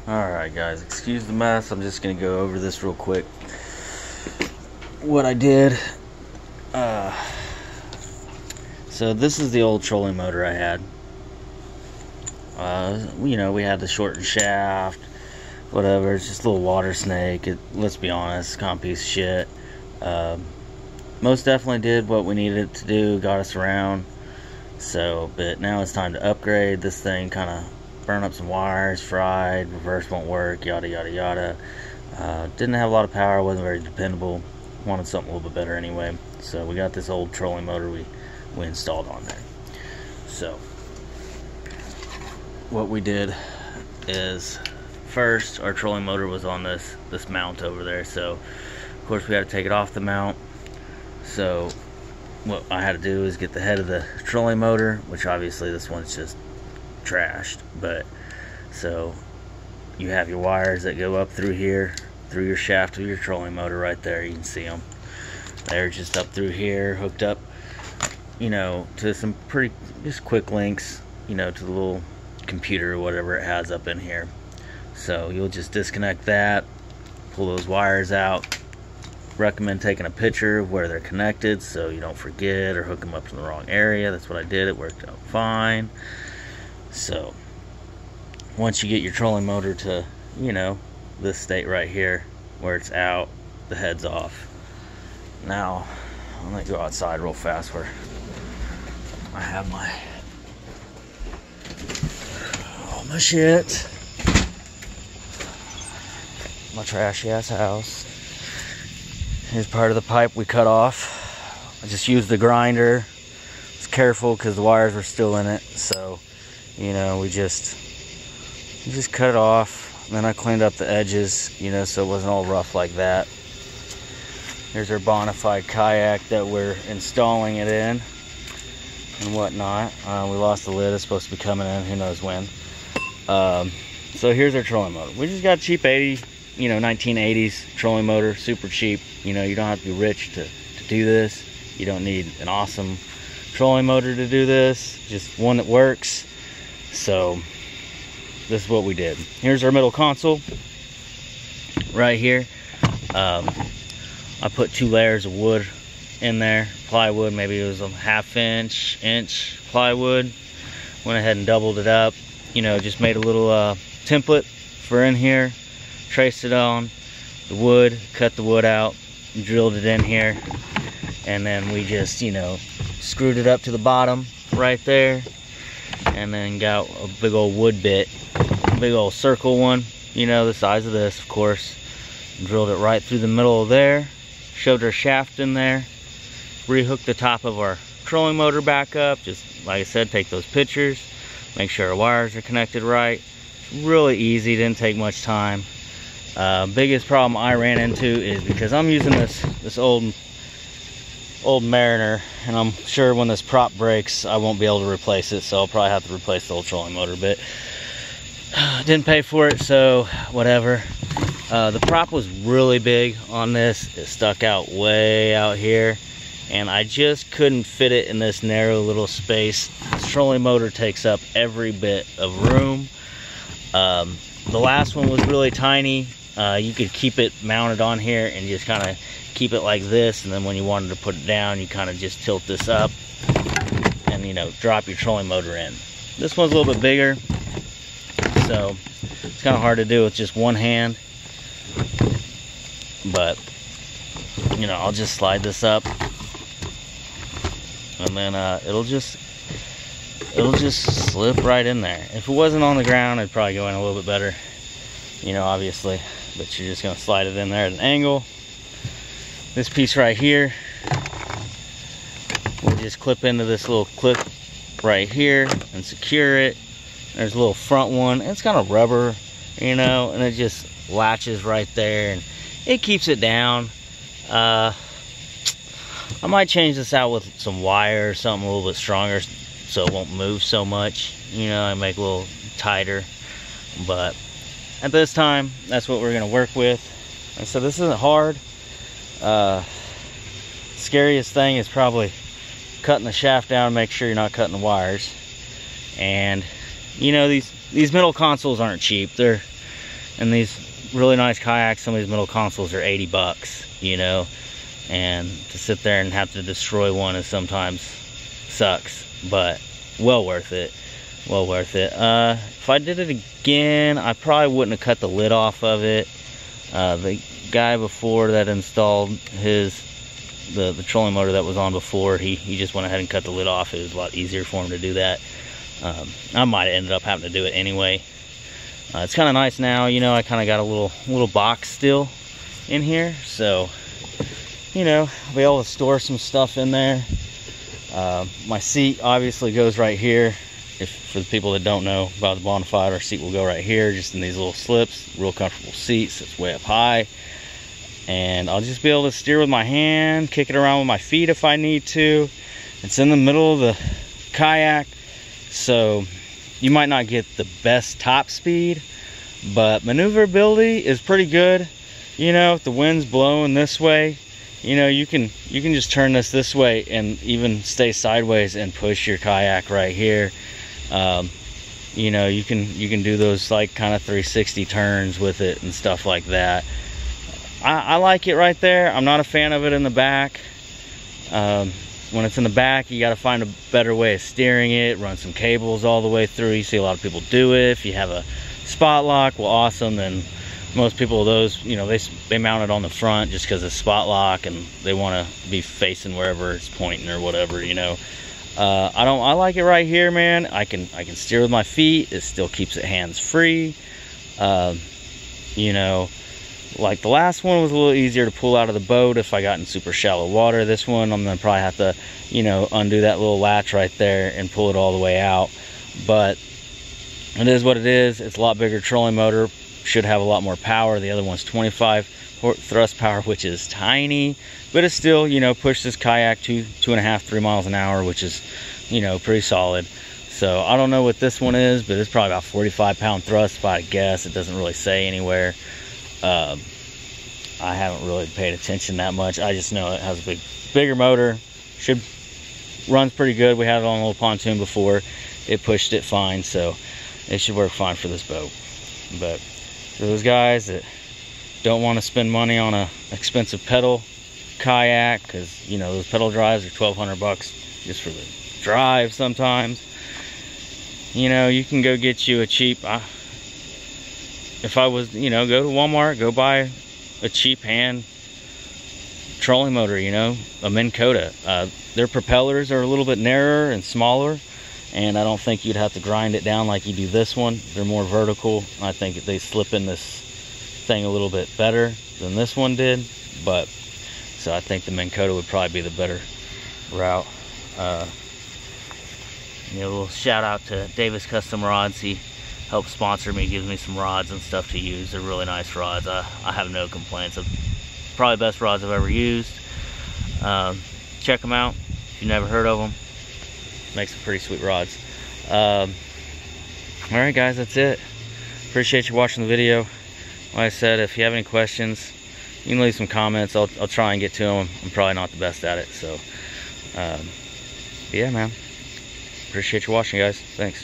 Alright guys, excuse the mess. I'm just gonna go over this real quick. What I did, so this is the old trolling motor I had. You know, we had the shortened shaft, whatever. It's just a little water snake. Let's be honest, it's kind of a piece of shit. Most definitely did what we needed it to do, got us around. So, but now it's time to upgrade. This thing kind of burned up some wires, fried, reverse won't work, yada yada yada. Didn't have a lot of power, wasn't very dependable. Wanted something a little bit better anyway. So we got this old trolling motor we installed on there. So what we did is, first our trolling motor was on this mount over there. So of course we had to take it off the mount. So what I had to do is get the head of the trolling motor, which obviously this one's just trashed, but so you have your wires that go up through here, through your shaft of your trolling motor right there. You can see them. They're just up through here, hooked up, you know, to some pretty just quick links, you know, to the little computer or whatever it has up in here. So you'll just disconnect that, pull those wires out. Recommend taking a picture of where they're connected so you don't forget or hook them up in the wrong area. That's what I did. It worked out fine. So once you get your trolling motor to, you know, this state right here where it's out, the head's off. Now I'm gonna go outside real fast where I have all my shit, my trashy ass house. Here's part of the pipe we cut off. I just used the grinder. I was careful because the wires were still in it. So, you know, we just cut it off. And then I cleaned up the edges, you know, so it wasn't all rough like that. Here's our bonifide kayak that we're installing it in and whatnot. We lost the lid. It's supposed to be coming in. Who knows when. So here's our trolling motor. We just got a cheap 1980s trolling motor, super cheap. You know, you don't have to be rich to do this. You don't need an awesome trolling motor to do this, just one that works. So this is what we did. Here's our middle console right here. I put 2 layers of wood in there, plywood. Maybe it was a ½ inch plywood. Went ahead and doubled it up, you know, just made a little template for in here, traced it on the wood, cut the wood out, drilled it in here, and then we just, you know, screwed it up to the bottom right there, and then got a big old wood bit, a big old circle one, you know, the size of this, of course. Drilled it right through the middle of there, shoved our shaft in there, rehooked the top of our trolling motor back up. Just like I said, take those pictures, make sure our wires are connected right. Really easy, didn't take much time. Biggest problem I ran into is because I'm using this old Mariner, and I'm sure when this prop breaks I won't be able to replace it, so I'll probably have to replace the old trolling motor. But didn't pay for it, so whatever. The prop was really big on this. It stuck out way out here, and I just couldn't fit it in this narrow little space. This trolling motor takes up every bit of room. The last one was really tiny. You could keep it mounted on here and just kind of keep it like this, and then when you wanted to put it down, you kind of just tilt this up and, you know, drop your trolling motor in. This one's a little bit bigger, so it's kind of hard to do with just one hand, but, you know, I'll just slide this up, and then it'll just slip right in there. If it wasn't on the ground, it'd probably go in a little bit better, you know, obviously. But you're just gonna slide it in there at an angle. This piece right here will just clip into this little clip right here and secure it. There's a little front one. It's kind of rubber, you know, and it just latches right there and it keeps it down. I might change this out with some wire or something a little bit stronger so it won't move so much, you know, and make it a little tighter. But at this time, that's what we're gonna work with. And so this isn't hard. Scariest thing is probably cutting the shaft down and make sure you're not cutting the wires. And you know, these middle consoles aren't cheap. They're And these really nice kayaks, some of these middle consoles are 80 bucks, you know, and to sit there and have to destroy one is sometimes sucks, but well worth it. Well worth it. If I did it again, I probably wouldn't have cut the lid off of it. The guy before that installed the trolling motor that was on before, he just went ahead and cut the lid off. It was a lot easier for him to do that. I might have ended up having to do it anyway. It's kind of nice now, you know, I kind of got a little box still in here, so, you know, I'll be able to store some stuff in there. My seat obviously goes right here. For the people that don't know about the bonifide, our seat will go right here, just in these little slips. Real comfortable seats. It's way up high, and I'll just be able to steer with my hand, kick it around with my feet if I need to. It's in the middle of the kayak, so you might not get the best top speed, but maneuverability is pretty good. You know, if the wind's blowing this way, you know, you can just turn this way and even stay sideways and push your kayak right here. You know, you can do those like kind of 360 turns with it and stuff like that. I like it right there. I'm not a fan of it in the back. When it's in the back, you got to find a better way of steering it. Run some cables all the way through. You see a lot of people do it. If you have a spot lock, well, awesome. Then most people, those, you know, they mount it on the front just because it's spot lock and they want to be facing wherever it's pointing or whatever, you know. I like it right here, man. I can steer with my feet. It still keeps it hands free. You know, like the last one was a little easier to pull out of the boat if I got in super shallow water. This one, I'm gonna probably have to, you know, undo that little latch right there and pull it all the way out. But it is what it is. It's a lot bigger trolling motor. Should have a lot more power. The other one's 25 thrust power, which is tiny, but it's still, you know, push this kayak 2.5, 3 miles an hour, which is, you know, pretty solid. So I don't know what this one is, but it's probably about 45-pound thrust if I guess. It doesn't really say anywhere. I haven't really paid attention that much. I just know it has a bigger motor. Runs pretty good. We had it on a little pontoon before. It pushed it fine, so it should work fine for this boat. But for those guys that don't want to spend money on a expensive pedal kayak, because, you know, those pedal drives are 1,200 bucks just for the drive sometimes, you know, you can go get you a cheap, if I was, you know, go to Walmart, go buy a cheap hand trolling motor, you know, a Minn Kota. Their propellers are a little bit narrower and smaller, and I don't think you'd have to grind it down like you do this one. They're more vertical. I think they slip in this thing a little bit better than this one did, but so I think the Minn Kota would probably be the better route. You know, a little shout out to Davis Custom Rods. He helps sponsor me, gives me some rods and stuff to use. They're really nice rods. I have no complaints. Probably the best rods I've ever used. Check them out if you've never heard of them. Make some pretty sweet rods. Alright guys, that's it. Appreciate you watching the video. Like I said, if you have any questions, you can leave some comments. I'll try and get to them. I'm probably not the best at it, so yeah, man. Appreciate you watching, guys. Thanks.